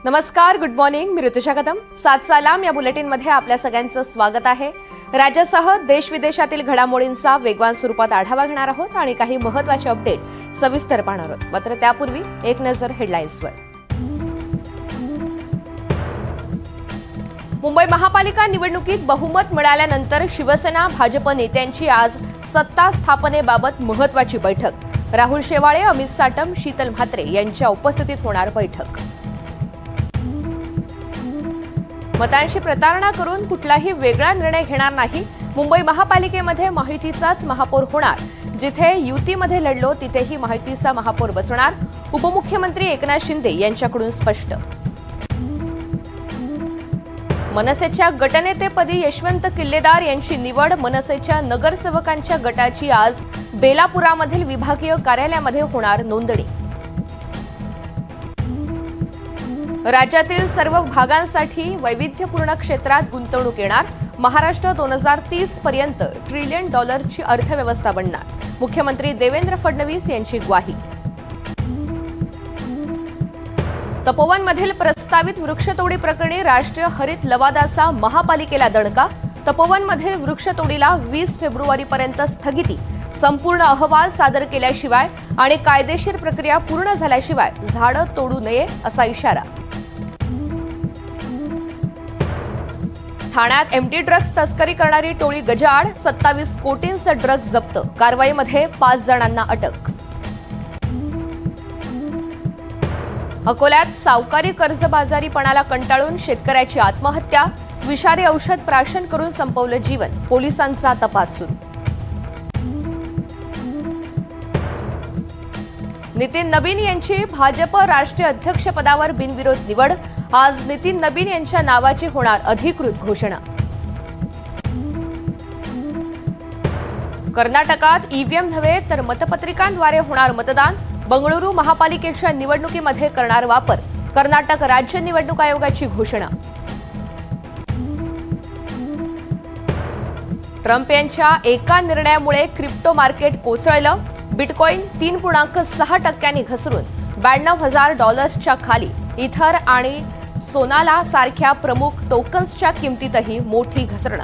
नमस्कार, good morning. मी ऋतुजा कदम. 7 सलाम या बुलेटिनमध्ये आपल्या सगळ्यांचं स्वागत आहे. राज्यासह देश विदेशातील घडामोडींचा वेगवान स्वरूपात आढावा घेणार आहोत आणि काही महत्त्वाचे अपडेट सविस्तर पाहणार आहोत. मात्र त्यापूर्वी एक नजर हेडलाईन्सवर. मुंबई महापालिका निवडणुकीत बहुमत मिळाल्यानंतर शिवसेना भाजप नेत्यांची आज सत्ता स्थापनेबाबत महत्त्वाची बैठक. राहुल शेवाळे, अमित साटम, शीतल म्हात्रे यांच्या उपस्थितीत होणार बैठक. मतांशी प्रतारणा करून कुठलाही वेगळा निर्णय घेणार नाही. मुंबई महापालिकेमध्ये महायुतीचाच महापौर होणार. जिथे युतीमध्ये लढलो तिथेही महायुतीचा महापौर बसणार. उपमुख्यमंत्री एकनाथ शिंदे यांच्याकडून स्पष्ट. मनसेच्या गटनेतेपदी यशवंत किल्लेदार यांची निवड. मनसेच्या नगरसेवकांच्या गटाची आज बेलापुरामधील विभागीय कार्यालयामध्ये होणार नोंदणी. राज्यातील सर्व भागांसाठी वैविध्यपूर्ण क्षेत्रात गुंतवणूक येणार. महाराष्ट्र 2030 पर्यंत $1 ट्रिलियन अर्थव्यवस्था बनणार. मुख्यमंत्री देवेंद्र फडणवीस यांची ग्वाही. तपोवनमधील प्रस्तावित वृक्षतोडी प्रकरणी राष्ट्रीय हरित लवादाचा महापालिकेला दणका. तपोवनमधील वृक्षतोडीला 20 फेब्रुवारीपर्यंत स्थगिती. संपूर्ण अहवाल सादर केल्याशिवाय आणि कायदेशीर प्रक्रिया पूर्ण झाल्याशिवाय झाडं तोडू नये असा इशारा. ठाण्यात एमडी ड्रग्ज तस्करी करणारी टोळी गजाआड. 27 कोटींचे ड्रग्ज जप्त. कारवाईमध्ये 5 जणांना अटक. अकोल्यात सावकारी कर्जबाजारीपणाला कंटाळून शेतकऱ्याची आत्महत्या. विषारी औषध प्राशन करून संपवलं जीवन. पोलिसांचा तपास सुरू. नितीन नबीन यांची भाजप राष्ट्रीय अध्यक्षपदावर बिनविरोध निवड. आज नितीन नबीन यांच्या नावाची होणार अधिकृत घोषणा. कर्नाटकात ईव्हीएम नव्हे तर मतपत्रिकांद्वारे होणार मतदान. बंगळुरू महापालिकेच्या निवडणुकीमध्ये करणार वापर. कर्नाटक राज्य निवडणूक आयोगाची घोषणा. ट्रम्प यांच्या एका निर्णयामुळे क्रिप्टो मार्केट कोसळलं. बिटकॉइन 3.6% घसरून $92,000 खाली. इथर आणि सोनाला सारख्या प्रमुख टोकन्सच्या किमतीतही मोठी घसरण.